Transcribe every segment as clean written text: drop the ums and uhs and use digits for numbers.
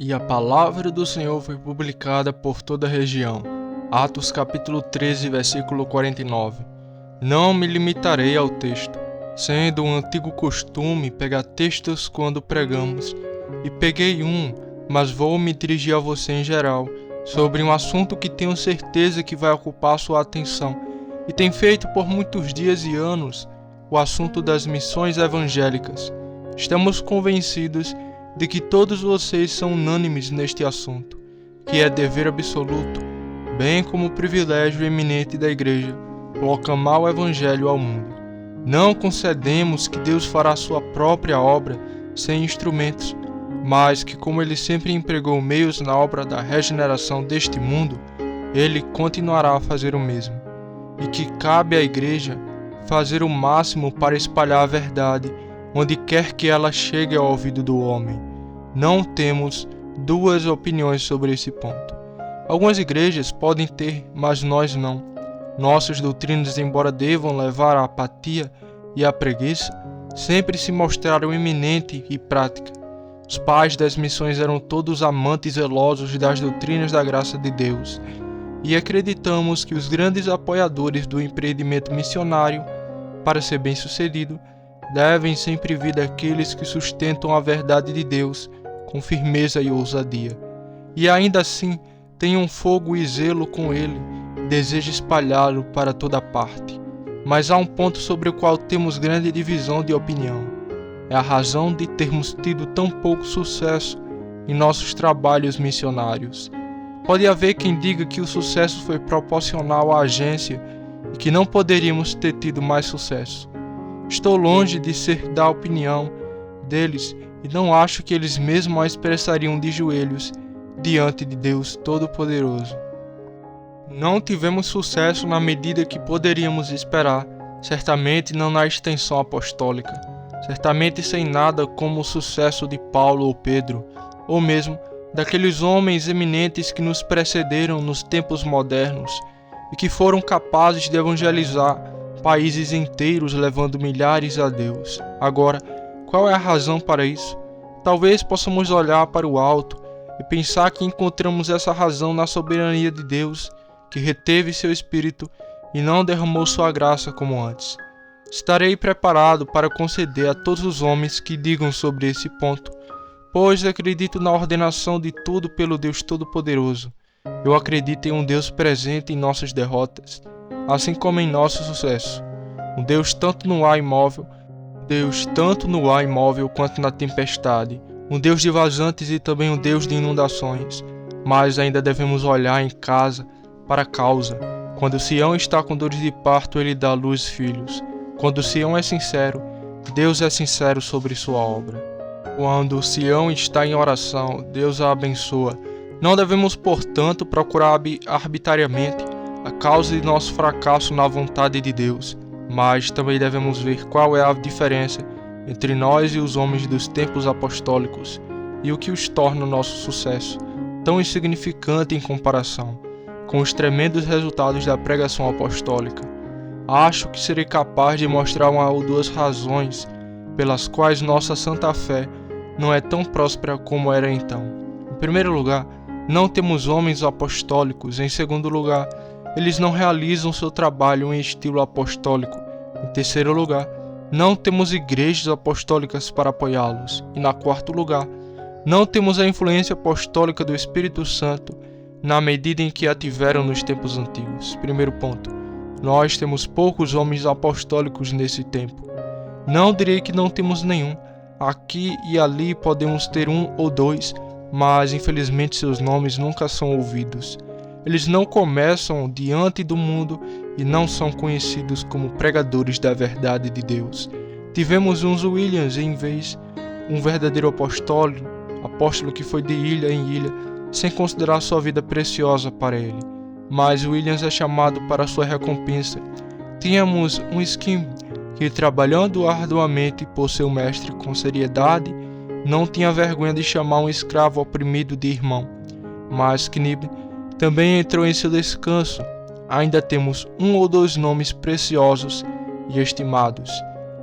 E a palavra do Senhor foi publicada por toda a região. Atos capítulo 13, versículo 49. Não me limitarei ao texto, sendo um antigo costume pegar textos quando pregamos, e peguei mas vou me dirigir a você em geral, sobre um assunto que tenho certeza que vai ocupar sua atenção, e tem feito por muitos dias e anos, o assunto das missões evangélicas. Estamos convencidos de que todos vocês são unânimes neste assunto, que é dever absoluto, bem como privilégio eminente da Igreja, proclamar o Evangelho ao mundo. Não concedemos que Deus fará sua própria obra sem instrumentos, mas que, como Ele sempre empregou meios na obra da regeneração deste mundo, Ele continuará a fazer o mesmo, e que cabe à Igreja fazer o máximo para espalhar a verdade onde quer que ela chegue ao ouvido do homem. Não temos duas opiniões sobre esse ponto. Algumas igrejas podem ter, mas nós não. Nossas doutrinas, embora devam levar à apatia e à preguiça, sempre se mostraram eminente e prática. Os pais das missões eram todos amantes zelosos das doutrinas da graça de Deus, e acreditamos que os grandes apoiadores do empreendimento missionário, para ser bem-sucedido, devem sempre vir daqueles que sustentam a verdade de Deus com firmeza e ousadia, e ainda assim tenham fogo e zelo com ele e deseja espalhá-lo para toda parte. Mas há um ponto sobre o qual temos grande divisão de opinião. É a razão de termos tido tão pouco sucesso em nossos trabalhos missionários. Pode haver quem diga que o sucesso foi proporcional à agência e que não poderíamos ter tido mais sucesso. Estou longe de ser da opinião deles e não acho que eles mesmos a expressariam de joelhos diante de Deus Todo-Poderoso. Não tivemos sucesso na medida que poderíamos esperar, certamente não na extensão apostólica, certamente sem nada como o sucesso de Paulo ou Pedro, ou mesmo daqueles homens eminentes que nos precederam nos tempos modernos e que foram capazes de evangelizar países inteiros levando milhares a Deus. Agora, qual é a razão para isso? Talvez possamos olhar para o alto e pensar que encontramos essa razão na soberania de Deus, que reteve seu Espírito e não derramou sua graça como antes. Estarei preparado para conceder a todos os homens que digam sobre esse ponto, pois acredito na ordenação de tudo pelo Deus Todo-Poderoso. Eu acredito em um Deus presente em nossas derrotas, assim como em nosso sucesso. Um Deus tanto no ar imóvel quanto na tempestade. Um Deus de vazantes e também um Deus de inundações. Mas ainda devemos olhar em casa para a causa. Quando Sião está com dores de parto, ele dá à luz filhos. Quando Sião é sincero, Deus é sincero sobre sua obra. Quando Sião está em oração, Deus a abençoa. Não devemos, portanto, procurar arbitrariamente a causa de nosso fracasso na vontade de Deus, mas também devemos ver qual é a diferença entre nós e os homens dos tempos apostólicos e o que os torna nosso sucesso tão insignificante em comparação com os tremendos resultados da pregação apostólica. Acho que serei capaz de mostrar uma ou duas razões pelas quais nossa santa fé não é tão próspera como era então. Em primeiro lugar, não temos homens apostólicos. Em segundo lugar, eles não realizam seu trabalho em estilo apostólico. Em terceiro lugar, não temos igrejas apostólicas para apoiá-los. E na quarto lugar, não temos a influência apostólica do Espírito Santo na medida em que a tiveram nos tempos antigos. Primeiro ponto, nós temos poucos homens apostólicos nesse tempo. Não direi que não temos nenhum. Aqui e ali podemos ter um ou dois, mas infelizmente seus nomes nunca são ouvidos. Eles não começam diante do mundo e não são conhecidos como pregadores da verdade de Deus. Tivemos uns Williams em vez, um verdadeiro apóstolo que foi de ilha em ilha, sem considerar sua vida preciosa para ele. Mas Williams é chamado para sua recompensa. Tínhamos um Skim que, trabalhando arduamente por seu mestre com seriedade, não tinha vergonha de chamar um escravo oprimido de irmão. Mas Knib também entrou em seu descanso. Ainda temos um ou dois nomes preciosos e estimados.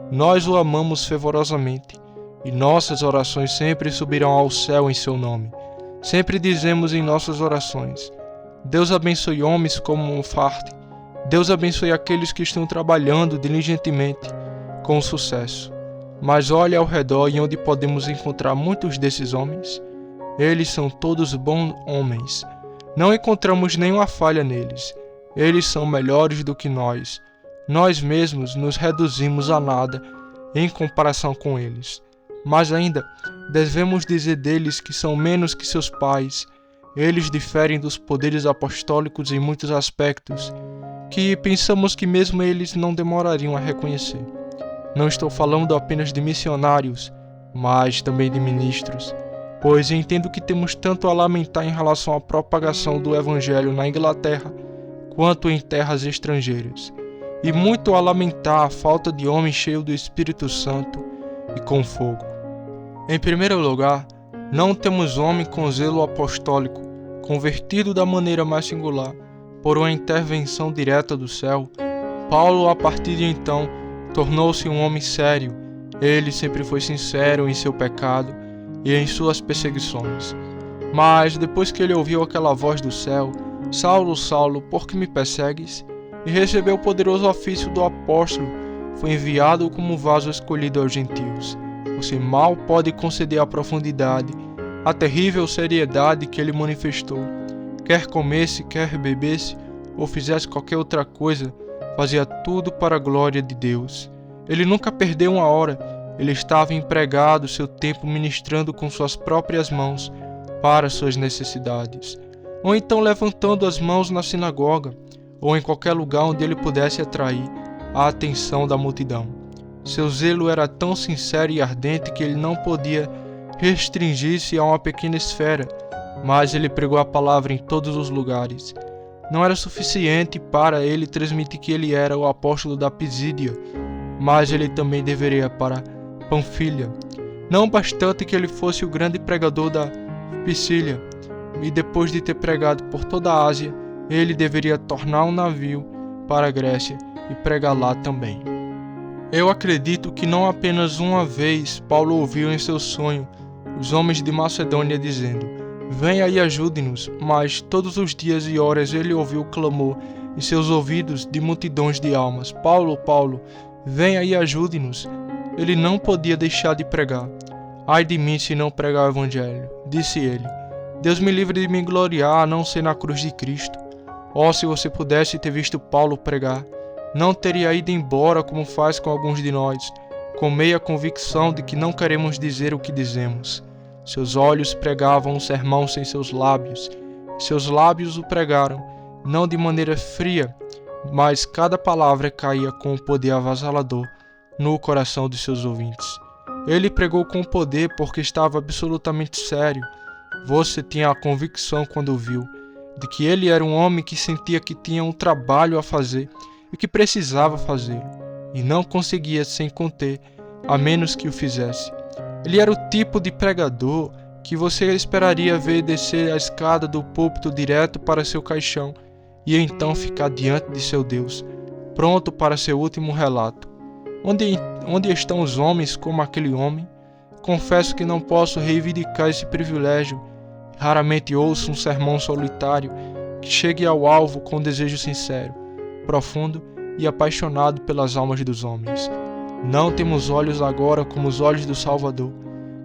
Nós o amamos fervorosamente, e nossas orações sempre subirão ao céu em seu nome. Sempre dizemos em nossas orações: Deus abençoe homens como Monfarte. Deus abençoe aqueles que estão trabalhando diligentemente com sucesso. Mas olhe ao redor e onde podemos encontrar muitos desses homens? Eles são todos bons homens. Não encontramos nenhuma falha neles. Eles são melhores do que nós. Nós mesmos nos reduzimos a nada em comparação com eles. Mas ainda devemos dizer deles que são menos que seus pais. Eles diferem dos poderes apostólicos em muitos aspectos, que pensamos que mesmo eles não demorariam a reconhecer. Não estou falando apenas de missionários, mas também de ministros, pois entendo que temos tanto a lamentar em relação à propagação do Evangelho na Inglaterra, quanto em terras estrangeiras, e muito a lamentar a falta de homem cheio do Espírito Santo e com fogo. Em primeiro lugar, não temos homem com zelo apostólico, convertido da maneira mais singular, por uma intervenção direta do céu. Paulo, a partir de então, tornou-se um homem sério. Ele sempre foi sincero em seu pecado e em suas perseguições. Mas, depois que ele ouviu aquela voz do céu, Saulo, Saulo, por que me persegues? E recebeu o poderoso ofício do apóstolo, foi enviado como vaso escolhido aos gentios. Você mal pode conceder a profundidade, a terrível seriedade que ele manifestou. Quer comesse, quer bebesse, ou fizesse qualquer outra coisa, fazia tudo para a glória de Deus. Ele nunca perdeu uma hora, ele estava empregado seu tempo ministrando com suas próprias mãos para suas necessidades, ou então levantando as mãos na sinagoga, ou em qualquer lugar onde ele pudesse atrair a atenção da multidão. Seu zelo era tão sincero e ardente que ele não podia restringir-se a uma pequena esfera, mas ele pregou a palavra em todos os lugares. Não era suficiente para ele transmitir que ele era o apóstolo da Pisídia, mas ele também deveria para Panfilha. Não bastante que ele fosse o grande pregador da Pisília, e depois de ter pregado por toda a Ásia, ele deveria tornar um navio para a Grécia e pregar lá também. Eu acredito que não apenas uma vez Paulo ouviu em seu sonho os homens de Macedônia dizendo: venha e ajude-nos, mas todos os dias e horas ele ouviu o clamor em seus ouvidos de multidões de almas: Paulo, Paulo, venha e ajude-nos. Ele não podia deixar de pregar. Ai de mim se não pregar o Evangelho, disse ele. Deus me livre de me gloriar a não ser na cruz de Cristo. Oh, se você pudesse ter visto Paulo pregar, não teria ido embora como faz com alguns de nós, com meia convicção de que não queremos dizer o que dizemos. Seus olhos pregavam um sermão sem seus lábios. Seus lábios o pregaram, não de maneira fria, mas cada palavra caía com um poder avassalador no coração de seus ouvintes. Ele pregou com poder porque estava absolutamente sério. Você tinha a convicção quando o viu, de que ele era um homem que sentia que tinha um trabalho a fazer e que precisava fazê-lo, e não conseguia sem conter, a menos que o fizesse. Ele era o tipo de pregador que você esperaria ver descer a escada do púlpito direto para seu caixão e então ficar diante de seu Deus, pronto para seu último relato. Onde estão os homens como aquele homem? Confesso que não posso reivindicar esse privilégio. Raramente ouço um sermão solitário que chegue ao alvo com desejo sincero, profundo e apaixonado pelas almas dos homens. Não temos olhos agora como os olhos do Salvador,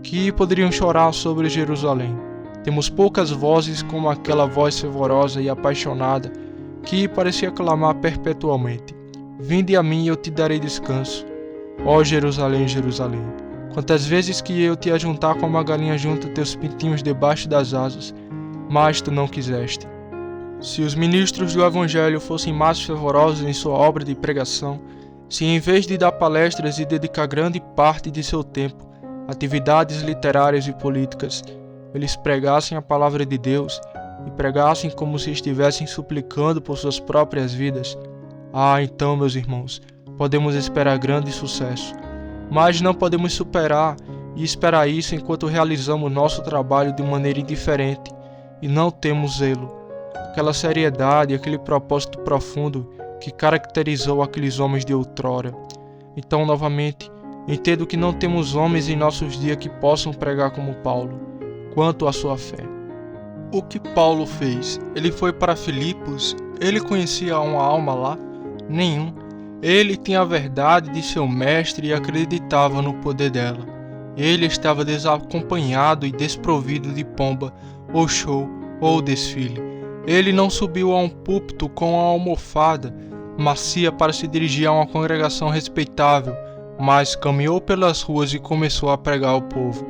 que poderiam chorar sobre Jerusalém. Temos poucas vozes como aquela voz fervorosa e apaixonada que parecia clamar perpetuamente: vinde a mim e eu te darei descanso. Ó Jerusalém, Jerusalém, quantas vezes que eu te ajuntar como a galinha junta teus pintinhos debaixo das asas, mas tu não quiseste. Se os ministros do Evangelho fossem mais fervorosos em sua obra de pregação, se em vez de dar palestras e dedicar grande parte de seu tempo a atividades literárias e políticas, eles pregassem a palavra de Deus e pregassem como se estivessem suplicando por suas próprias vidas, então, meus irmãos, podemos esperar grande sucesso. Mas não podemos superar e esperar isso enquanto realizamos nosso trabalho de maneira indiferente e não temos zelo, aquela seriedade, aquele propósito profundo que caracterizou aqueles homens de outrora. Então, novamente, entendo que não temos homens em nossos dias que possam pregar como Paulo, quanto à sua fé. O que Paulo fez? Ele foi para Filipos? Ele conhecia uma alma lá? Nenhum. Ele tinha a verdade de seu mestre e acreditava no poder dela. Ele estava desacompanhado e desprovido de pomba, ou show, ou desfile. Ele não subiu a um púlpito com uma almofada macia para se dirigir a uma congregação respeitável, mas caminhou pelas ruas e começou a pregar ao povo.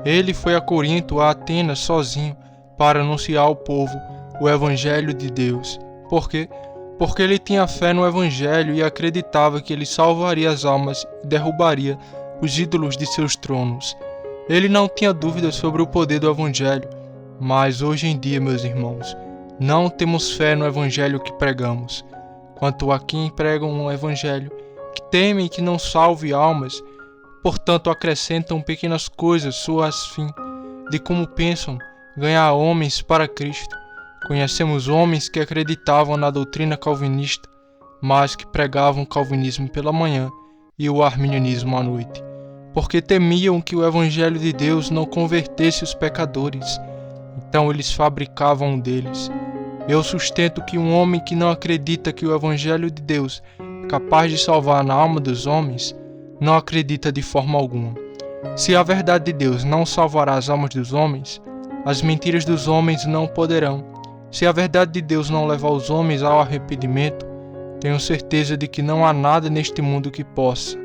Ele foi a Corinto, a Atenas, sozinho, para anunciar ao povo o Evangelho de Deus. Por quê? Porque ele tinha fé no Evangelho e acreditava que ele salvaria as almas e derrubaria os ídolos de seus tronos. Ele não tinha dúvidas sobre o poder do Evangelho, mas hoje em dia, meus irmãos, não temos fé no Evangelho que pregamos. Quanto a quem pregam um Evangelho que temem que não salve almas, portanto acrescentam pequenas coisas suas fim de como pensam ganhar homens para Cristo. Conhecemos homens que acreditavam na doutrina calvinista, mas que pregavam o calvinismo pela manhã e o arminianismo à noite, porque temiam que o Evangelho de Deus não convertesse os pecadores. Então eles fabricavam um deles. Eu sustento que um homem que não acredita que o Evangelho de Deus é capaz de salvar a alma dos homens, não acredita de forma alguma. Se a verdade de Deus não salvará as almas dos homens, as mentiras dos homens não poderão. Se a verdade de Deus não levar os homens ao arrependimento, tenho certeza de que não há nada neste mundo que possa.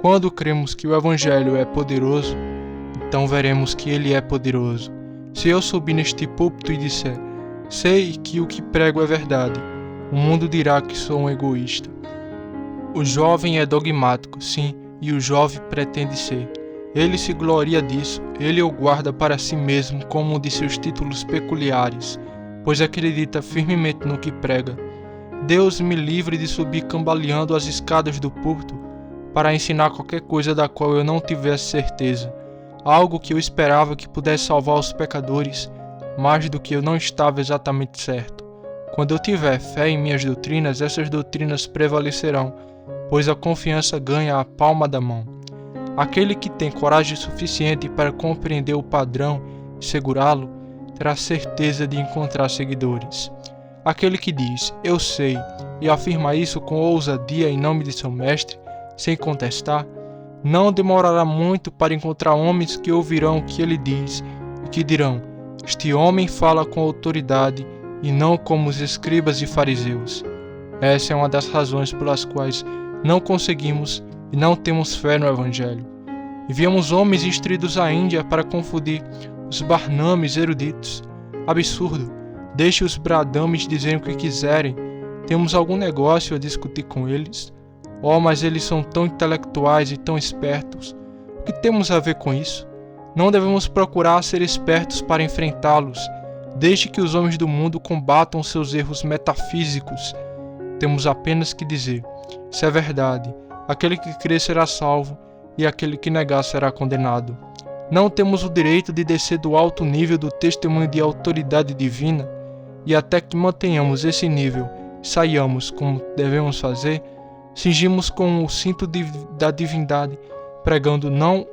Quando cremos que o Evangelho é poderoso, então veremos que ele é poderoso. Se eu subir neste púlpito e disser, sei que o que prego é verdade, o mundo dirá que sou um egoísta. O jovem é dogmático, sim, e o jovem pretende ser. Ele se gloria disso, ele o guarda para si mesmo como um de seus títulos peculiares, pois acredita firmemente no que prega. Deus me livre de subir cambaleando as escadas do púlpito para ensinar qualquer coisa da qual eu não tivesse certeza, algo que eu esperava que pudesse salvar os pecadores, mais do que eu não estava exatamente certo. Quando eu tiver fé em minhas doutrinas, essas doutrinas prevalecerão, pois a confiança ganha a palma da mão. Aquele que tem coragem suficiente para compreender o padrão e segurá-lo, terá certeza de encontrar seguidores. Aquele que diz, eu sei, e afirma isso com ousadia em nome de seu mestre, sem contestar, não demorará muito para encontrar homens que ouvirão o que ele diz e que dirão, este homem fala com autoridade e não como os escribas e fariseus. Essa é uma das razões pelas quais não conseguimos e não temos fé no Evangelho. Enviamos homens instruídos à Índia para confundir os Barnames eruditos. Absurdo! Deixe os Bradames dizerem o que quiserem. Temos algum negócio a discutir com eles? Oh, mas eles são tão intelectuais e tão espertos. O que temos a ver com isso? Não devemos procurar ser espertos para enfrentá-los. Deixe que os homens do mundo combatam seus erros metafísicos. Temos apenas que dizer, isso é verdade. Aquele que crer será salvo, e aquele que negar será condenado. Não temos o direito de descer do alto nível do testemunho de autoridade divina, e até que mantenhamos esse nível e saiamos como devemos fazer, cingimos com o cinto da divindade, pregando não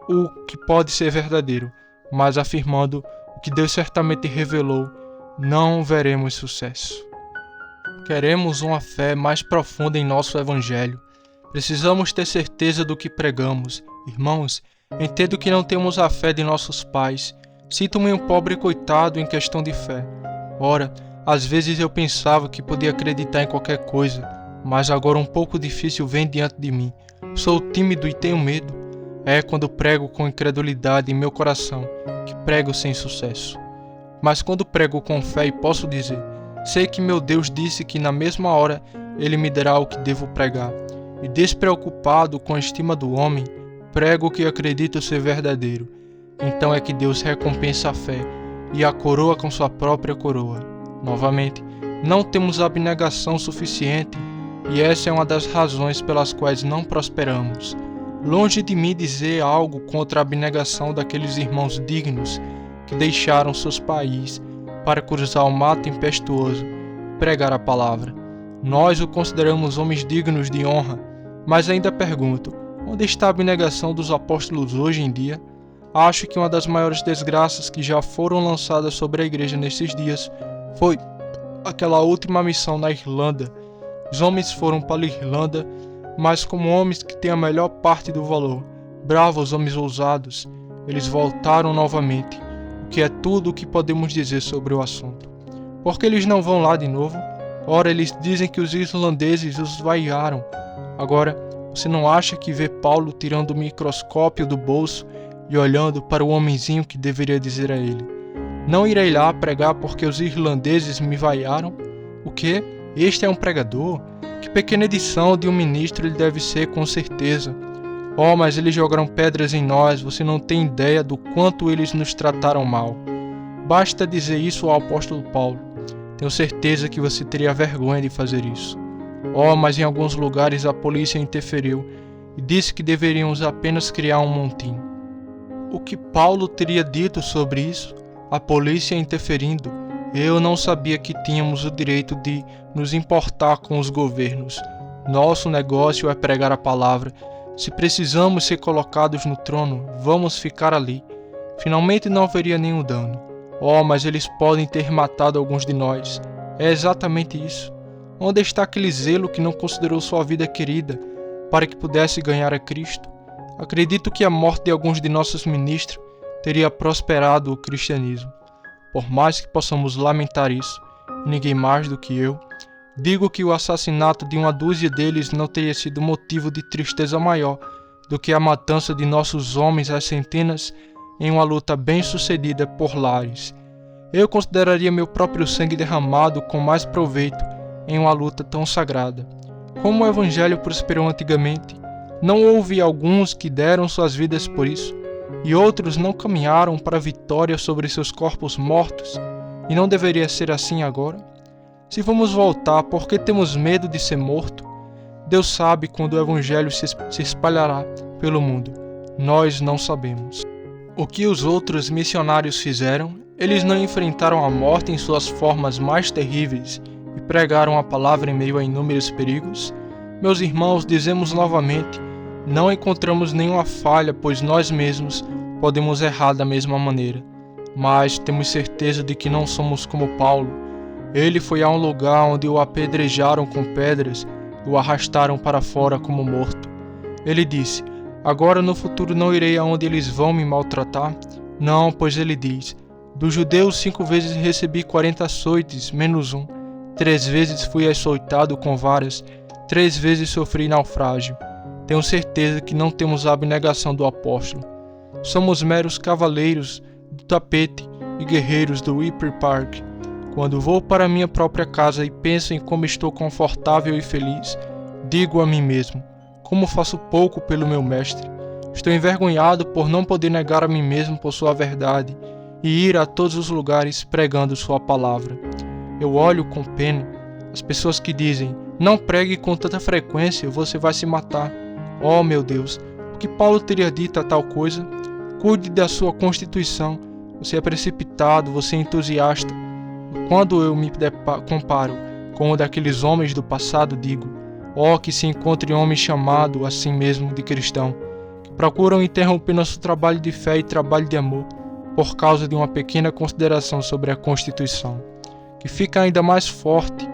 o que pode ser verdadeiro, mas afirmando o que Deus certamente revelou, não veremos sucesso. Queremos uma fé mais profunda em nosso Evangelho. Precisamos ter certeza do que pregamos. Irmãos, entendo que não temos a fé de nossos pais. Sinto-me um pobre coitado em questão de fé. Ora, às vezes eu pensava que podia acreditar em qualquer coisa, mas agora um pouco difícil vem diante de mim. Sou tímido e tenho medo. É quando prego com incredulidade em meu coração que prego sem sucesso. Mas quando prego com fé e posso dizer, sei que meu Deus disse que na mesma hora Ele me dará o que devo pregar. E despreocupado com a estima do homem, prego o que acredito ser verdadeiro. Então é que Deus recompensa a fé e a coroa com sua própria coroa. Novamente, não temos abnegação suficiente, e essa é uma das razões pelas quais não prosperamos. Longe de mim dizer algo contra a abnegação daqueles irmãos dignos que deixaram seus países para cruzar o mar tempestuoso e pregar a palavra. Nós o consideramos homens dignos de honra, mas ainda pergunto, onde está a abnegação dos apóstolos hoje em dia? Acho que uma das maiores desgraças que já foram lançadas sobre a igreja nesses dias foi aquela última missão na Irlanda. Os homens foram para a Irlanda, mas como homens que têm a melhor parte do valor, bravos homens ousados, eles voltaram novamente, o que é tudo o que podemos dizer sobre o assunto. Por que eles não vão lá de novo? Ora, eles dizem que os irlandeses os vaiaram. Agora, você não acha que vê Paulo tirando o microscópio do bolso e olhando para o homenzinho que deveria dizer a ele: não irei lá pregar porque os irlandeses me vaiaram? O quê? Este é um pregador? Que pequena edição de um ministro ele deve ser, com certeza. Oh, mas eles jogaram pedras em nós, você não tem ideia do quanto eles nos trataram mal. Basta dizer isso ao apóstolo Paulo. Tenho certeza que você teria vergonha de fazer isso. Oh, mas em alguns lugares a polícia interferiu e disse que deveríamos apenas criar um montinho. O que Paulo teria dito sobre isso? A polícia interferindo? Eu não sabia que tínhamos o direito de nos importar com os governos. Nosso negócio é pregar a palavra. Se precisamos ser colocados no trono, vamos ficar ali. Finalmente não haveria nenhum dano. Oh, mas eles podem ter matado alguns de nós. É exatamente isso. Onde está aquele zelo que não considerou sua vida querida para que pudesse ganhar a Cristo? Acredito que a morte de alguns de nossos ministros teria prosperado o cristianismo. Por mais que possamos lamentar isso, ninguém mais do que eu, digo que o assassinato de uma dúzia deles não teria sido motivo de tristeza maior do que a matança de nossos homens às centenas em uma luta bem-sucedida por lares. Eu consideraria meu próprio sangue derramado com mais proveito em uma luta tão sagrada. Como o evangelho prosperou antigamente, não houve alguns que deram suas vidas por isso, e outros não caminharam para a vitória sobre seus corpos mortos, e não deveria ser assim agora? Se vamos voltar, por que temos medo de ser morto? Deus sabe quando o evangelho se espalhará pelo mundo. Nós não sabemos. O que os outros missionários fizeram? Eles não enfrentaram a morte em suas formas mais terríveis e pregaram a palavra em meio a inúmeros perigos? Meus irmãos, dizemos novamente, não encontramos nenhuma falha, pois nós mesmos podemos errar da mesma maneira. Mas temos certeza de que não somos como Paulo. Ele foi a um lugar onde o apedrejaram com pedras e o arrastaram para fora como morto. Ele disse: agora no futuro não irei aonde eles vão me maltratar? Não, pois ele diz: dos judeus 5 vezes recebi 40 açoites, menos um. 3 vezes fui açoitado com varas, 3 vezes sofri naufrágio. Tenho certeza que não temos a abnegação do apóstolo. Somos meros cavaleiros do tapete e guerreiros do Hyper Park. Quando vou para minha própria casa e penso em como estou confortável e feliz, digo a mim mesmo: como faço pouco pelo meu mestre. Estou envergonhado por não poder negar a mim mesmo por sua verdade e ir a todos os lugares pregando sua palavra. Eu olho com pena as pessoas que dizem: não pregue com tanta frequência, você vai se matar. Oh meu Deus, o que Paulo teria dito a tal coisa? Cuide da sua constituição, você é precipitado, você é entusiasta. Quando eu me comparo com o daqueles homens do passado, digo: oh, que se encontre homem chamado assim mesmo de cristão, que procuram interromper nosso trabalho de fé e trabalho de amor por causa de uma pequena consideração sobre a Constituição, que fica ainda mais forte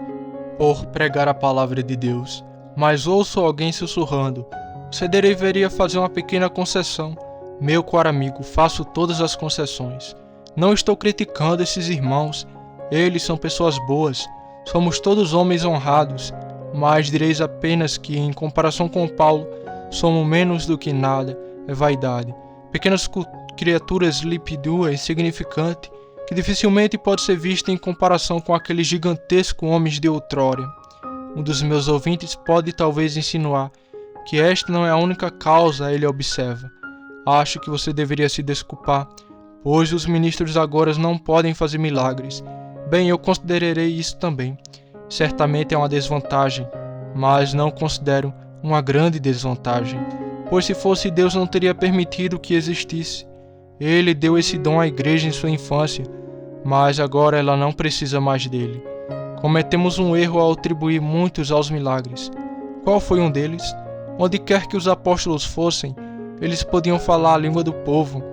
por pregar a palavra de Deus. Mas ouço alguém sussurrando: você deveria fazer uma pequena concessão. Meu caro amigo, faço todas as concessões. Não estou criticando esses irmãos, eles são pessoas boas, somos todos homens honrados, mas direis apenas que, em comparação com Paulo, somos menos do que nada, é vaidade. Pequenas criaturas lípidas, insignificante, que dificilmente pode ser vista em comparação com aqueles gigantescos homens de outrora. Um dos meus ouvintes pode talvez insinuar que esta não é a única causa, ele observa. Acho que você deveria se desculpar, pois os ministros agora não podem fazer milagres. Bem, eu considerarei isso também. Certamente é uma desvantagem, mas não considero uma grande desvantagem, pois se fosse Deus não teria permitido que existisse. Ele deu esse dom à igreja em sua infância, mas agora ela não precisa mais dele. Cometemos um erro ao atribuir muitos aos milagres. Qual foi um deles? Onde quer que os apóstolos fossem, eles podiam falar a língua do povo.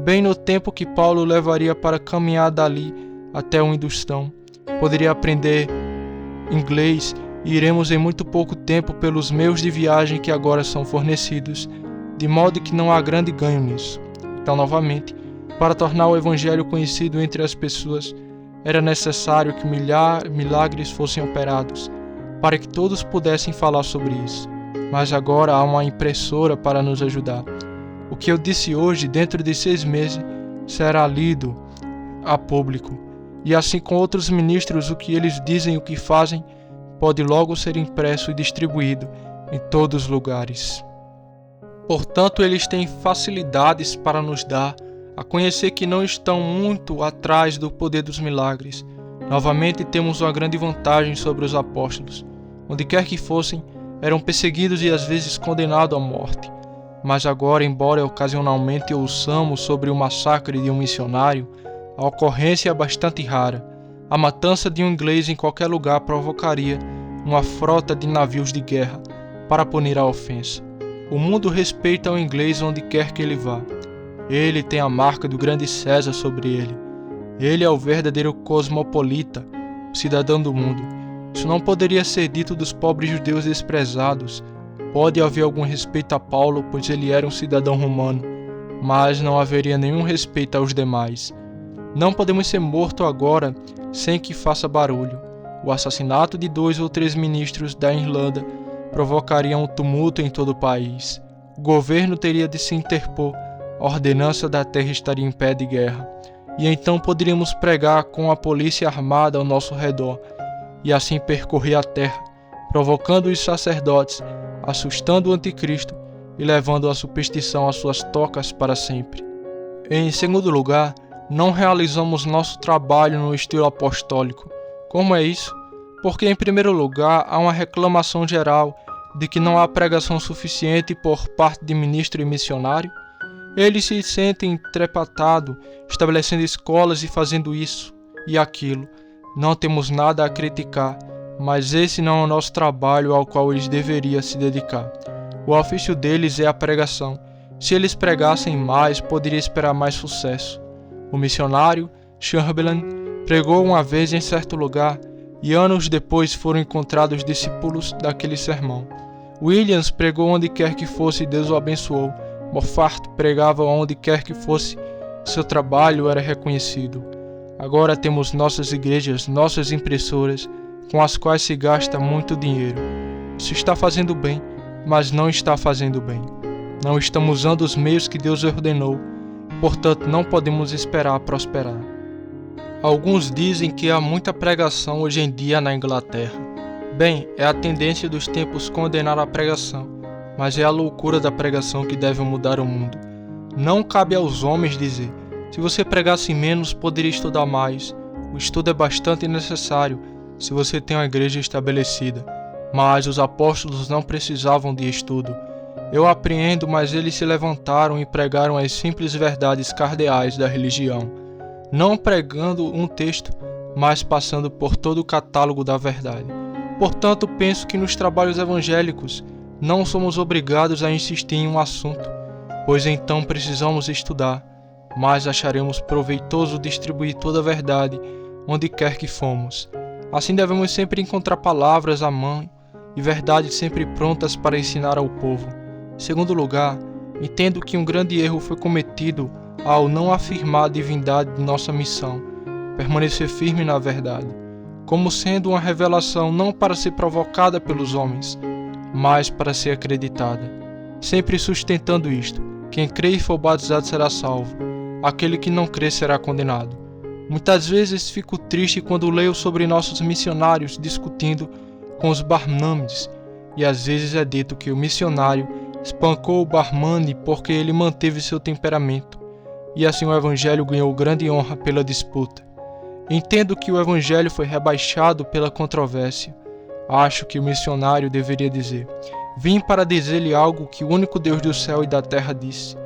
bem no tempo que Paulo levaria para caminhar dali até o Hindustão. Poderia aprender inglês e iremos em muito pouco tempo pelos meios de viagem que agora são fornecidos, de modo que não há grande ganho nisso. Então, novamente, para tornar o Evangelho conhecido entre as pessoas, era necessário que milagres fossem operados, para que todos pudessem falar sobre isso. Mas agora há uma impressora para nos ajudar. O que eu disse hoje, dentro de 6 meses, será lido a público. E assim com outros ministros, o que eles dizem e o que fazem pode logo ser impresso e distribuído em todos os lugares. Portanto, eles têm facilidades para nos dar a conhecer que não estão muito atrás do poder dos milagres. Novamente temos uma grande vantagem sobre os apóstolos. Onde quer que fossem, eram perseguidos e às vezes condenados à morte. Mas agora, embora ocasionalmente ouçamos sobre o massacre de um missionário, a ocorrência é bastante rara. A matança de um inglês em qualquer lugar provocaria uma frota de navios de guerra para punir a ofensa. O mundo respeita o inglês onde quer que ele vá. Ele tem a marca do grande César sobre ele. Ele é o verdadeiro cosmopolita, o cidadão do mundo. Isso não poderia ser dito dos pobres judeus desprezados. Pode haver algum respeito a Paulo, pois ele era um cidadão romano, mas não haveria nenhum respeito aos demais. Não podemos ser mortos agora sem que faça barulho. O assassinato de 2 ou 3 ministros da Irlanda provocaria um tumulto em todo o país. O governo teria de se interpor. A ordenança da terra estaria em pé de guerra, e então poderíamos pregar com a polícia armada ao nosso redor, e assim percorrer a terra, provocando os sacerdotes, assustando o anticristo e levando a superstição às suas tocas para sempre. Em segundo lugar, não realizamos nosso trabalho no estilo apostólico. Como é isso? Porque em primeiro lugar há uma reclamação geral de que não há pregação suficiente por parte de ministro e missionário. Eles se sentem trepatados, estabelecendo escolas e fazendo isso e aquilo. Não temos nada a criticar, mas esse não é o nosso trabalho ao qual eles deveriam se dedicar. O ofício deles é a pregação. Se eles pregassem mais, poderia esperar mais sucesso. O missionário, Chamberlain, pregou uma vez em certo lugar e anos depois foram encontrados discípulos daquele sermão. Williams pregou onde quer que fosse e Deus o abençoou. Moffat pregava onde quer que fosse, seu trabalho era reconhecido. Agora temos nossas igrejas, nossas impressoras, com as quais se gasta muito dinheiro. Isso está fazendo bem, mas não está fazendo bem. Não estamos usando os meios que Deus ordenou, portanto não podemos esperar prosperar. Alguns dizem que há muita pregação hoje em dia na Inglaterra. Bem, é a tendência dos tempos condenar a pregação, mas é a loucura da pregação que deve mudar o mundo. Não cabe aos homens dizer, se você pregasse menos, poderia estudar mais. O estudo é bastante necessário, se você tem uma igreja estabelecida. Mas os apóstolos não precisavam de estudo. Eu apreendo, mas eles se levantaram e pregaram as simples verdades cardeais da religião, não pregando um texto, mas passando por todo o catálogo da verdade. Portanto, penso que nos trabalhos evangélicos não somos obrigados a insistir em um assunto, pois então precisamos estudar, mas acharemos proveitoso distribuir toda a verdade onde quer que fomos. Assim devemos sempre encontrar palavras à mão e verdades sempre prontas para ensinar ao povo. Em segundo lugar, entendo que um grande erro foi cometido ao não afirmar a divindade de nossa missão, permanecer firme na verdade, como sendo uma revelação não para ser provocada pelos homens, mas para ser acreditada. Sempre sustentando isto: quem crê e for batizado será salvo, aquele que não crê será condenado. Muitas vezes fico triste quando leio sobre nossos missionários discutindo com os Brahmanes, e às vezes é dito que o missionário espancou o Brahmane porque ele manteve seu temperamento, e assim o evangelho ganhou grande honra pela disputa. Entendo que o evangelho foi rebaixado pela controvérsia. Acho que o missionário deveria dizer: vim para dizer-lhe algo que o único Deus do céu e da terra disse,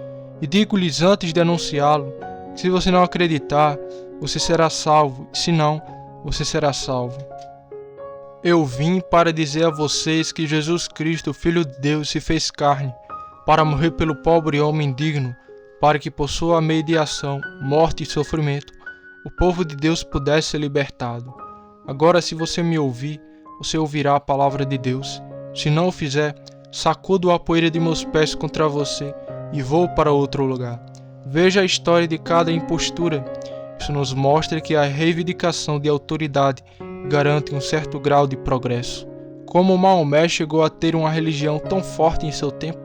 e digo-lhes antes de anunciá-lo, que se você não acreditar, você será salvo, e se não, você será salvo. Eu vim para dizer a vocês que Jesus Cristo, Filho de Deus, se fez carne, para morrer pelo pobre homem indigno, para que por sua mediação, morte e sofrimento, o povo de Deus pudesse ser libertado. Agora, se você me ouvir, você ouvirá a palavra de Deus. Se não o fizer, sacudo a poeira de meus pés contra você e vou para outro lugar. Veja a história de cada impostura. Isso nos mostra que a reivindicação de autoridade garante um certo grau de progresso. Como Maomé chegou a ter uma religião tão forte em seu tempo?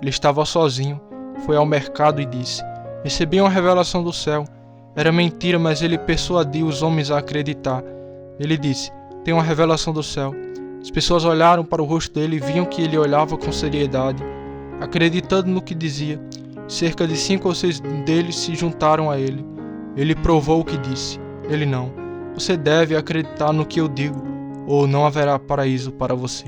Ele estava sozinho, foi ao mercado e disse: recebi uma revelação do céu. Era mentira, mas ele persuadiu os homens a acreditar. Ele disse: tem uma revelação do céu. As pessoas olharam para o rosto dele e viam que ele olhava com seriedade, acreditando no que dizia. Cerca de 5 ou 6 deles se juntaram a ele. Ele provou o que disse. Ele não. Você deve acreditar no que eu digo, ou não haverá paraíso para você.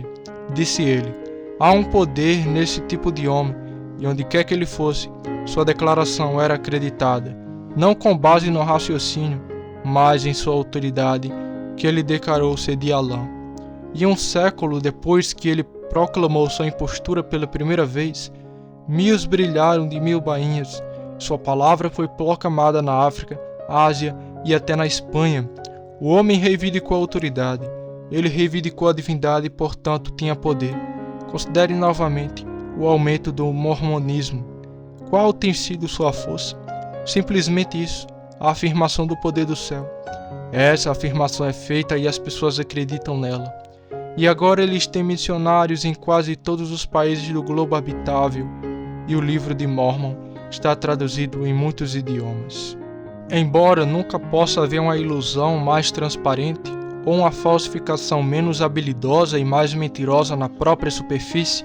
Disse ele: há um poder nesse tipo de homem, e onde quer que ele fosse, sua declaração era acreditada, não com base no raciocínio, mas em sua autoridade, que ele declarou ser de Alã. E um século depois que ele proclamou sua impostura pela primeira vez, 1000 brilharam de 1000 bainhas. Sua palavra foi proclamada na África, Ásia e até na Espanha. O homem reivindicou a autoridade. Ele reivindicou a divindade e, portanto, tinha poder. Considere novamente o aumento do mormonismo. Qual tem sido sua força? Simplesmente isso, a afirmação do poder do céu. Essa afirmação é feita e as pessoas acreditam nela. E agora eles têm missionários em quase todos os países do globo habitável, e o livro de Mormon está traduzido em muitos idiomas. Embora nunca possa haver uma ilusão mais transparente ou uma falsificação menos habilidosa e mais mentirosa na própria superfície,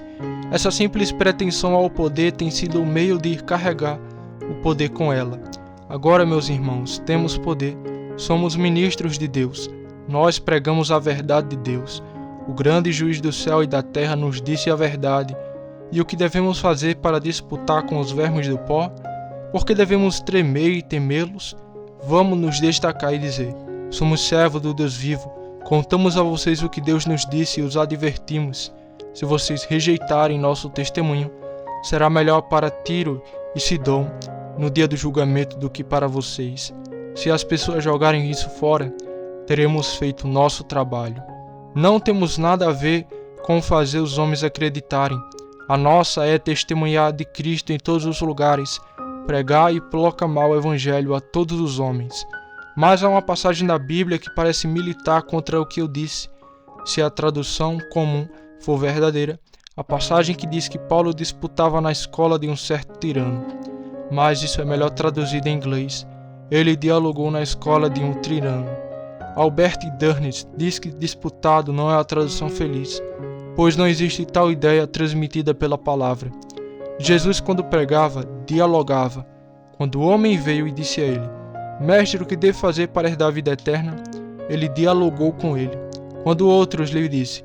essa simples pretensão ao poder tem sido o meio de carregar o poder com ela. Agora, meus irmãos, temos poder, somos ministros de Deus, nós pregamos a verdade de Deus. O grande juiz do céu e da terra nos disse a verdade. E o que devemos fazer para disputar com os vermes do pó? Porque devemos tremer e temê-los? Vamos nos destacar e dizer: somos servos do Deus vivo, contamos a vocês o que Deus nos disse e os advertimos. Se vocês rejeitarem nosso testemunho, será melhor para Tiro e Sidom no dia do julgamento do que para vocês. Se as pessoas jogarem isso fora, teremos feito o nosso trabalho. Não temos nada a ver com fazer os homens acreditarem. A nossa é testemunhar de Cristo em todos os lugares, pregar e proclamar o Evangelho a todos os homens. Mas há uma passagem da Bíblia que parece militar contra o que eu disse. Se a tradução comum for verdadeira, a passagem que diz que Paulo disputava na escola de um certo tirano. Mas isso é melhor traduzido em inglês. Ele dialogou na escola de um tirano. Albert Durnes diz que disputado não é a tradução feliz, pois não existe tal ideia transmitida pela palavra. Jesus, quando pregava, dialogava. Quando o homem veio e disse a ele: Mestre, o que devo fazer para herdar a vida eterna? Ele dialogou com ele. Quando outros lhe disse: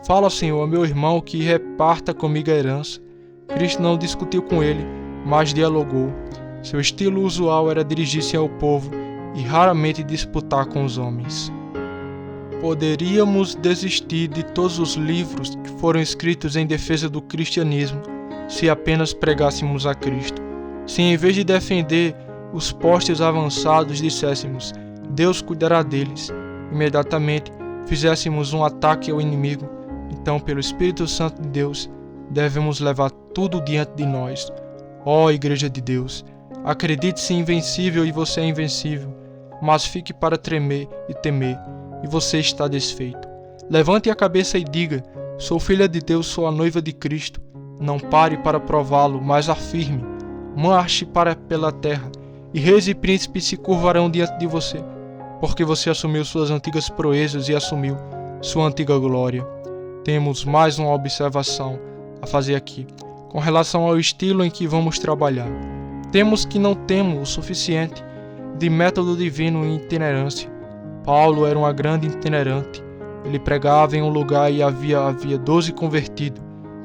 Fala, Senhor, a meu irmão que reparta comigo a herança, Cristo não discutiu com ele, mas dialogou. Seu estilo usual era dirigir-se ao povo e raramente disputar com os homens. Poderíamos desistir de todos os livros que foram escritos em defesa do cristianismo se apenas pregássemos a Cristo. Se em vez de defender os postes avançados disséssemos: Deus cuidará deles, imediatamente fizéssemos um ataque ao inimigo, então pelo Espírito Santo de Deus devemos levar tudo diante de nós. Ó Igreja de Deus, acredite-se invencível e você é invencível, mas fique para tremer e temer, e você está desfeito. Levante a cabeça e diga: sou filha de Deus, sou a noiva de Cristo. Não pare para prová-lo, mas afirme. Marche pela terra, e reis e príncipes se curvarão diante de você, porque você assumiu suas antigas proezas e assumiu sua antiga glória. Temos mais uma observação a fazer aqui, com relação ao estilo em que vamos trabalhar. Temos que não temos o suficiente de método divino e itinerância. Paulo era uma grande itinerante. Ele pregava em um lugar e havia 12 convertidos.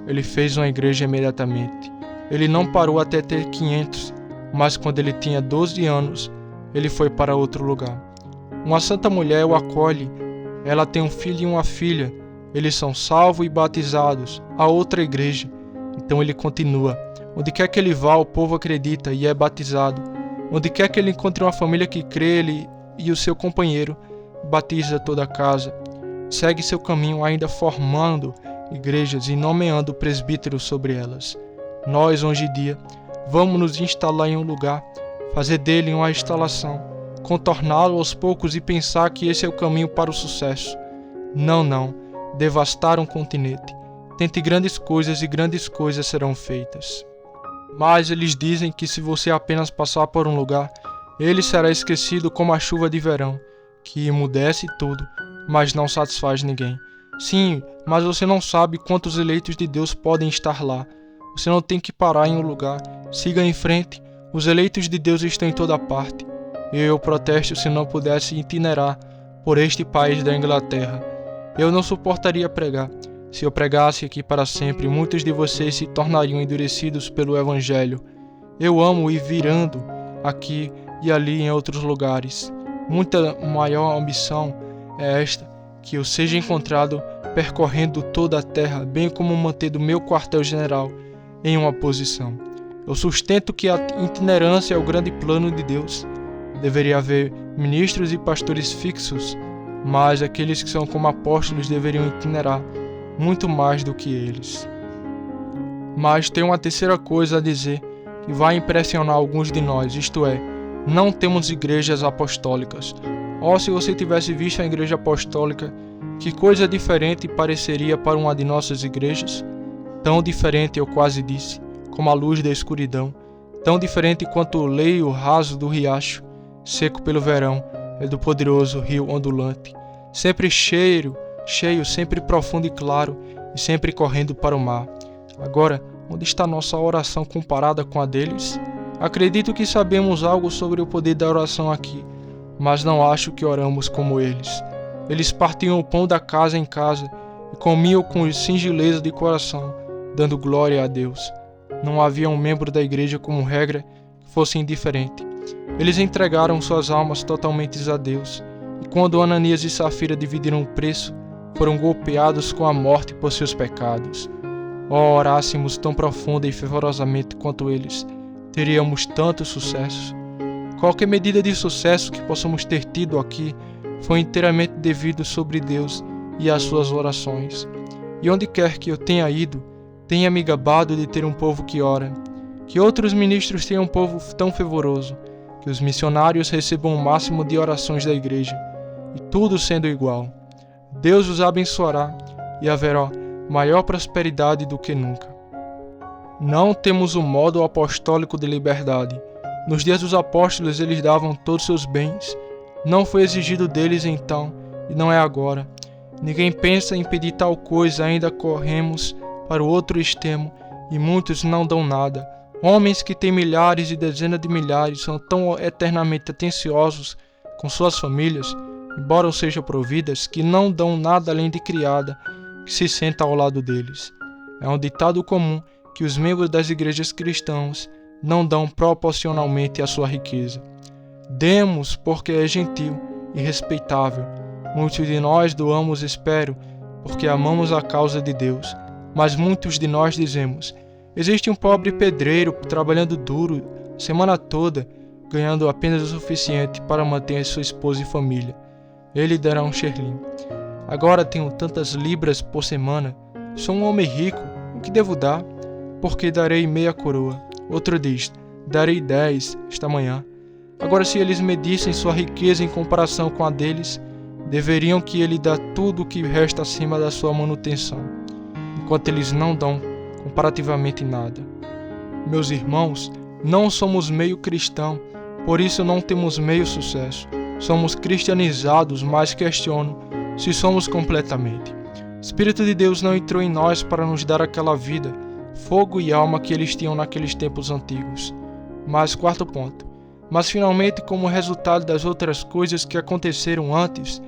Ele fez uma igreja imediatamente. Ele não parou até ter 500, mas quando ele tinha 12 anos, ele foi para outro lugar. Uma santa mulher o acolhe. Ela tem um filho e uma filha. Eles são salvos e batizados. A outra igreja. Então ele continua. Onde quer que ele vá, o povo acredita e é batizado. Onde quer que ele encontre uma família que crê, ele e o seu companheiro batiza toda a casa. Segue seu caminho ainda formando igrejas e nomeando presbíteros sobre elas. Nós, hoje em dia, vamos nos instalar em um lugar, fazer dele uma instalação, contorná-lo aos poucos e pensar que esse é o caminho para o sucesso. Não. Devastar um continente. Tente grandes coisas e grandes coisas serão feitas. Mas eles dizem que se você apenas passar por um lugar, ele será esquecido como a chuva de verão, que emudece tudo, mas não satisfaz ninguém. Sim, mas você não sabe quantos eleitos de Deus podem estar lá. Você não tem que parar em um lugar. Siga em frente. Os eleitos de Deus estão em toda parte. Eu protesto se não pudesse itinerar por este país da Inglaterra. Eu não suportaria pregar. Se eu pregasse aqui para sempre, muitos de vocês se tornariam endurecidos pelo Evangelho. Eu amo ir virando aqui e ali em outros lugares. Muita maior ambição é esta, que eu seja encontrado percorrendo toda a terra, bem como manter do meu quartel-general em uma posição. Eu sustento que a itinerância é o grande plano de Deus. Deveria haver ministros e pastores fixos, mas aqueles que são como apóstolos deveriam itinerar muito mais do que eles. Mas tem uma terceira coisa a dizer que vai impressionar alguns de nós, isto é, não temos igrejas apostólicas. Se você tivesse visto a igreja apostólica, que coisa diferente pareceria para uma de nossas igrejas? Tão diferente, eu quase disse, como a luz da escuridão, tão diferente quanto o leito raso do riacho, seco pelo verão, e do poderoso rio ondulante, sempre cheio, sempre profundo e claro, e sempre correndo para o mar. Agora, onde está nossa oração comparada com a deles? Acredito que sabemos algo sobre o poder da oração aqui, mas não acho que oramos como eles. Eles partiam o pão da casa em casa e comiam com singeleza de coração, dando glória a Deus. Não havia um membro da igreja como regra que fosse indiferente. Eles entregaram suas almas totalmente a Deus, e quando Ananias e Safira dividiram o preço, foram golpeados com a morte por seus pecados. Orássemos tão profunda e fervorosamente quanto eles, teríamos tantos sucessos. Qualquer medida de sucesso que possamos ter tido aqui foi inteiramente devido sobre Deus e às suas orações. E onde quer que eu tenha ido, tenha me gabado de ter um povo que ora, que outros ministros tenham um povo tão fervoroso, que os missionários recebam o máximo de orações da igreja, e tudo sendo igual. Deus os abençoará e haverá maior prosperidade do que nunca. Não temos o modo apostólico de liberdade. Nos dias dos apóstolos eles davam todos seus bens. Não foi exigido deles então, e não é agora. Ninguém pensa em pedir tal coisa, ainda corremos para o outro extremo, e muitos não dão nada. Homens que têm milhares e dezenas de milhares são tão eternamente atenciosos com suas famílias, embora sejam providas, que não dão nada além de criada, que se senta ao lado deles. É um ditado comum que os membros das igrejas cristãs não dão proporcionalmente à sua riqueza. Demos porque é gentil e respeitável. Muitos de nós doamos, espero, porque amamos a causa de Deus. Mas muitos de nós dizemos: existe um pobre pedreiro trabalhando duro, semana toda, ganhando apenas o suficiente para manter sua esposa e família. Ele dará um xerlim. Agora tenho tantas libras por semana. Sou um homem rico. O que devo dar? Porque darei meia coroa. Outro diz: darei 10 esta manhã. Agora, se eles medissem sua riqueza em comparação com a deles, deveriam que ele dá tudo o que resta acima da sua manutenção, enquanto eles não dão comparativamente nada. Meus irmãos, não somos meio cristão, por isso não temos meio sucesso. Somos cristianizados, mas questiono se somos completamente. O Espírito de Deus não entrou em nós para nos dar aquela vida, fogo e alma que eles tinham naqueles tempos antigos. Mas quarto ponto. Mas finalmente, como resultado das outras coisas que aconteceram antes,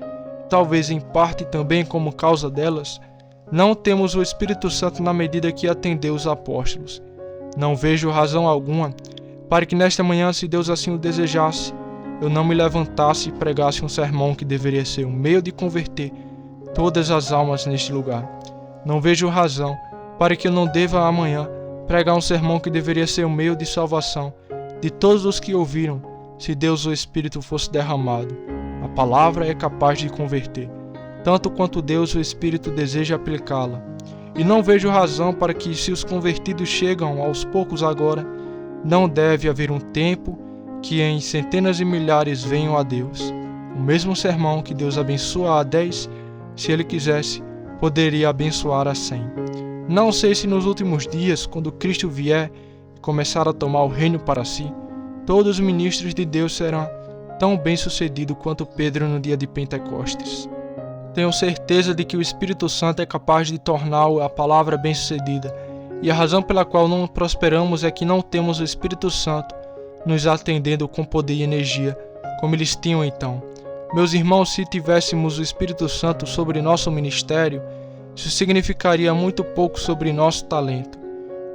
talvez em parte também como causa delas, não temos o Espírito Santo na medida que atendeu os apóstolos. Não vejo razão alguma para que nesta manhã, se Deus assim o desejasse, eu não me levantasse e pregasse um sermão que deveria ser um meio de converter todas as almas neste lugar. Não vejo razão para que eu não deva amanhã pregar um sermão que deveria ser o meio de salvação de todos os que ouviram, se Deus o Espírito fosse derramado. A palavra é capaz de converter, tanto quanto Deus o Espírito deseja aplicá-la. E não vejo razão para que, se os convertidos chegam aos poucos agora, não deve haver um tempo que em centenas de milhares venham a Deus. O mesmo sermão que Deus abençoa a 10, se Ele quisesse, poderia abençoar a 100. Não sei se nos últimos dias, quando Cristo vier e começar a tomar o reino para si, todos os ministros de Deus serão tão bem-sucedidos quanto Pedro no dia de Pentecostes. Tenho certeza de que o Espírito Santo é capaz de tornar a palavra bem-sucedida, e a razão pela qual não prosperamos é que não temos o Espírito Santo nos atendendo com poder e energia, como eles tinham então. Meus irmãos, se tivéssemos o Espírito Santo sobre nosso ministério, isso significaria muito pouco sobre nosso talento.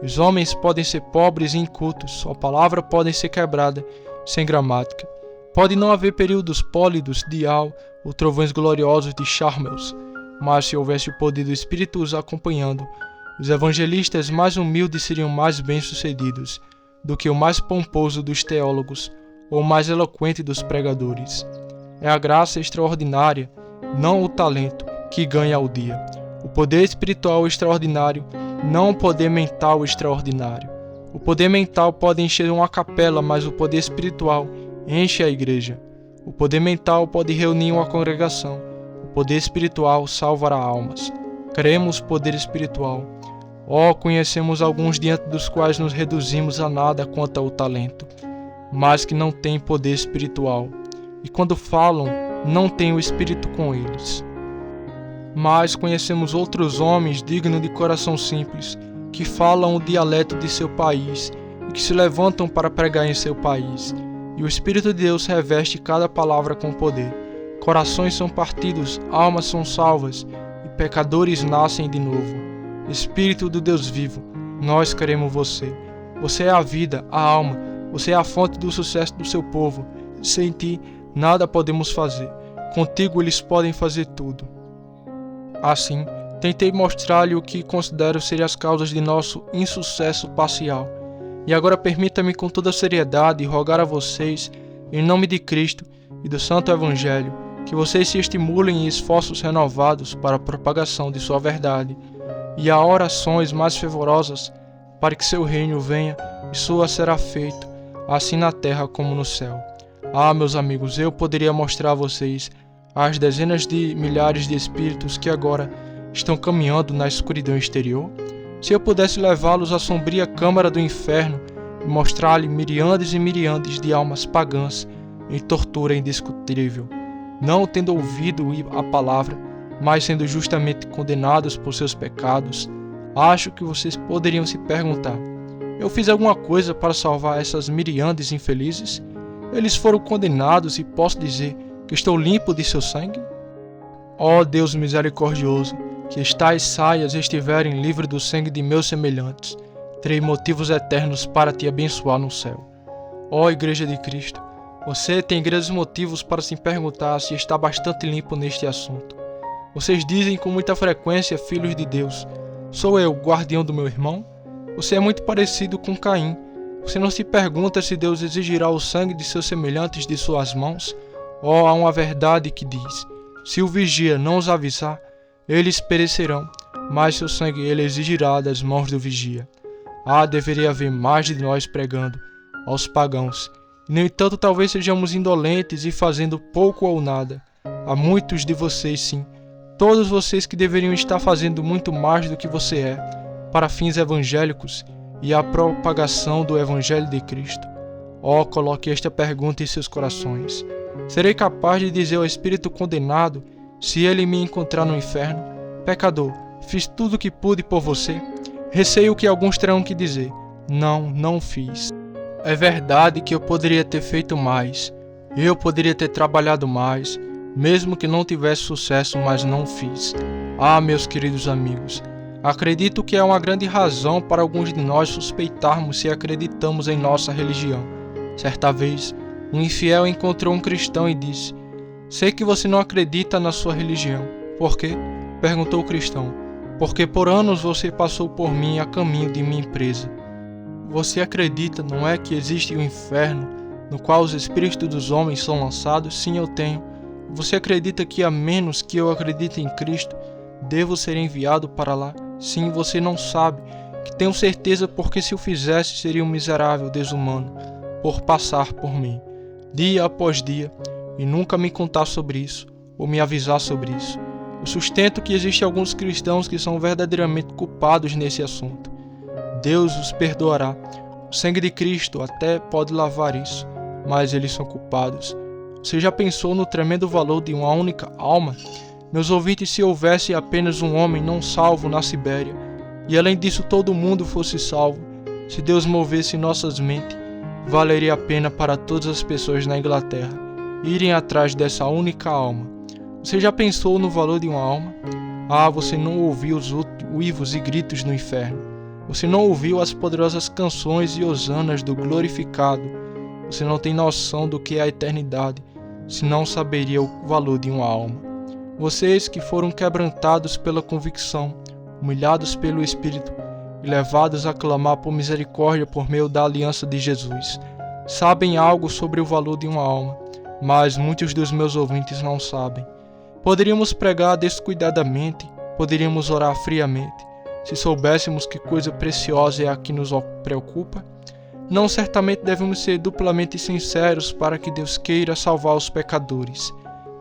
Os homens podem ser pobres e incultos, sua palavra pode ser quebrada, sem gramática. Pode não haver períodos pólidos de Al ou trovões gloriosos de Charmels, mas se houvesse o poder do Espírito os acompanhando, os evangelistas mais humildes seriam mais bem-sucedidos do que o mais pomposo dos teólogos ou o mais eloquente dos pregadores. É a graça extraordinária, não o talento, que ganha o dia. O poder espiritual extraordinário, não o poder mental extraordinário. O poder mental pode encher uma capela, mas o poder espiritual enche a igreja. O poder mental pode reunir uma congregação. O poder espiritual salvará almas. Queremos poder espiritual. Conhecemos alguns diante dos quais nos reduzimos a nada quanto ao talento, mas que não têm poder espiritual. E quando falam, não têm o Espírito com eles. Mas conhecemos outros homens dignos de coração simples, que falam o dialeto de seu país e que se levantam para pregar em seu país. E o Espírito de Deus reveste cada palavra com poder. Corações são partidos, almas são salvas, e pecadores nascem de novo. Espírito do Deus vivo, nós queremos você. Você é a vida, a alma, você é a fonte do sucesso do seu povo. Sem ti, nada podemos fazer. Contigo eles podem fazer tudo. Assim, tentei mostrar-lhe o que considero serem as causas de nosso insucesso parcial. E agora permita-me com toda seriedade rogar a vocês, em nome de Cristo e do Santo Evangelho, que vocês se estimulem em esforços renovados para a propagação de sua verdade, e a orações mais fervorosas para que seu reino venha e sua será feito, assim na terra como no céu. Meus amigos, eu poderia mostrar a vocês as dezenas de milhares de espíritos que agora estão caminhando na escuridão exterior. Se eu pudesse levá-los à sombria câmara do inferno e mostrar-lhe miriades e miriades de almas pagãs em tortura indescritível, não tendo ouvido a palavra, mas sendo justamente condenados por seus pecados, acho que vocês poderiam se perguntar: eu fiz alguma coisa para salvar essas miriades infelizes? Eles foram condenados e posso dizer que estou limpo de seu sangue? Deus misericordioso, que tais saias estiverem livres do sangue de meus semelhantes, terei motivos eternos para te abençoar no céu. Igreja de Cristo, você tem grandes motivos para se perguntar se está bastante limpo neste assunto. Vocês dizem com muita frequência, filhos de Deus: sou eu, guardião do meu irmão? Você é muito parecido com Caim. Você não se pergunta se Deus exigirá o sangue de seus semelhantes de suas mãos? Há uma verdade que diz: se o vigia não os avisar, eles perecerão, mas seu sangue ele exigirá das mãos do vigia. Deveria haver mais de nós pregando aos pagãos. No entanto, talvez sejamos indolentes e fazendo pouco ou nada. Há muitos de vocês, sim, todos vocês que deveriam estar fazendo muito mais do que você é, para fins evangélicos e a propagação do Evangelho de Cristo. Coloque esta pergunta em seus corações: serei capaz de dizer ao espírito condenado, se ele me encontrar no inferno: pecador, fiz tudo o que pude por você? Receio que alguns terão que dizer: não fiz. É verdade que eu poderia ter feito mais, eu poderia ter trabalhado mais, mesmo que não tivesse sucesso, mas não fiz. Meus queridos amigos, acredito que é uma grande razão para alguns de nós suspeitarmos se acreditamos em nossa religião. Certa vez, um infiel encontrou um cristão e disse: sei que você não acredita na sua religião. Por quê? Perguntou o cristão. Porque por anos você passou por mim a caminho de minha empresa. Você acredita, não é, que existe o inferno, no qual os espíritos dos homens são lançados? Sim, eu tenho. Você acredita que, a menos que eu acredite em Cristo, devo ser enviado para lá? Sim, você não sabe, que tenho certeza, porque se o fizesse, seria um miserável desumano, por passar por mim, dia após dia, e nunca me contar sobre isso, ou me avisar sobre isso. Eu sustento que existem alguns cristãos que são verdadeiramente culpados nesse assunto. Deus os perdoará. O sangue de Cristo até pode lavar isso, mas eles são culpados. Você já pensou no tremendo valor de uma única alma? Meus ouvintes, se houvesse apenas um homem não salvo na Sibéria, e além disso todo mundo fosse salvo, se Deus movesse nossas mentes, valeria a pena para todas as pessoas na Inglaterra irem atrás dessa única alma. Você já pensou no valor de uma alma? Ah, você não ouviu os uivos e gritos no inferno. Você não ouviu as poderosas canções e hosanas do glorificado. Você não tem noção do que é a eternidade, se não saberia o valor de uma alma. Vocês que foram quebrantados pela convicção, humilhados pelo Espírito e levados a clamar por misericórdia por meio da aliança de Jesus, sabem algo sobre o valor de uma alma, mas muitos dos meus ouvintes não sabem. Poderíamos pregar descuidadamente, poderíamos orar friamente, se soubéssemos que coisa preciosa é a que nos preocupa. Não, certamente devemos ser duplamente sinceros para que Deus queira salvar os pecadores.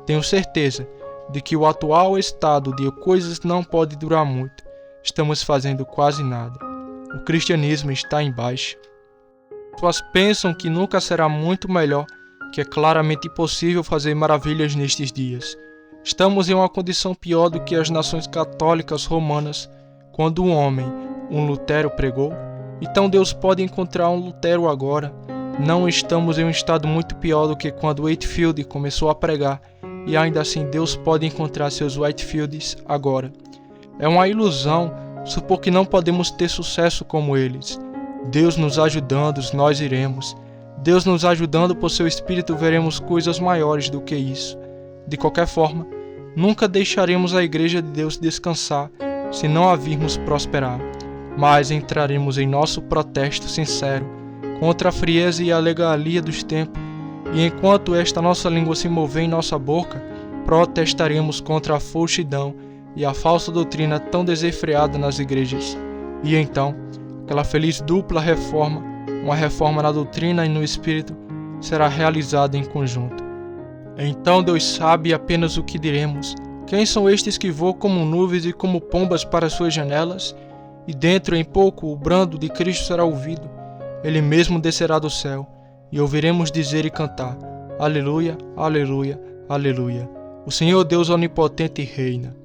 Tenho certeza de que o atual estado de coisas não pode durar muito. Estamos fazendo quase nada. O cristianismo está em baixa. Pessoas pensam que nunca será muito melhor, que é claramente impossível fazer maravilhas nestes dias. Estamos em uma condição pior do que as nações católicas romanas, quando um homem, um Lutero, pregou. Então Deus pode encontrar um Lutero agora. Não estamos em um estado muito pior do que quando Whitefield começou a pregar, e ainda assim Deus pode encontrar seus Whitefields agora. É uma ilusão supor que não podemos ter sucesso como eles. Deus nos ajudando, nós iremos. Deus nos ajudando por seu Espírito, veremos coisas maiores do que isso. De qualquer forma, nunca deixaremos a Igreja de Deus descansar se não a virmos prosperar, mas entraremos em nosso protesto sincero contra a frieza e a legalia dos tempos, e enquanto esta nossa língua se mover em nossa boca, protestaremos contra a frouxidão e a falsa doutrina tão desenfreada nas igrejas. E então, aquela feliz dupla reforma, uma reforma na doutrina e no espírito, será realizada em conjunto. Então Deus sabe apenas o que diremos. Quem são estes que voam como nuvens e como pombas para suas janelas? E dentro em pouco o brando de Cristo será ouvido. Ele mesmo descerá do céu, e ouviremos dizer e cantar: Aleluia, aleluia, aleluia. O Senhor Deus onipotente reina.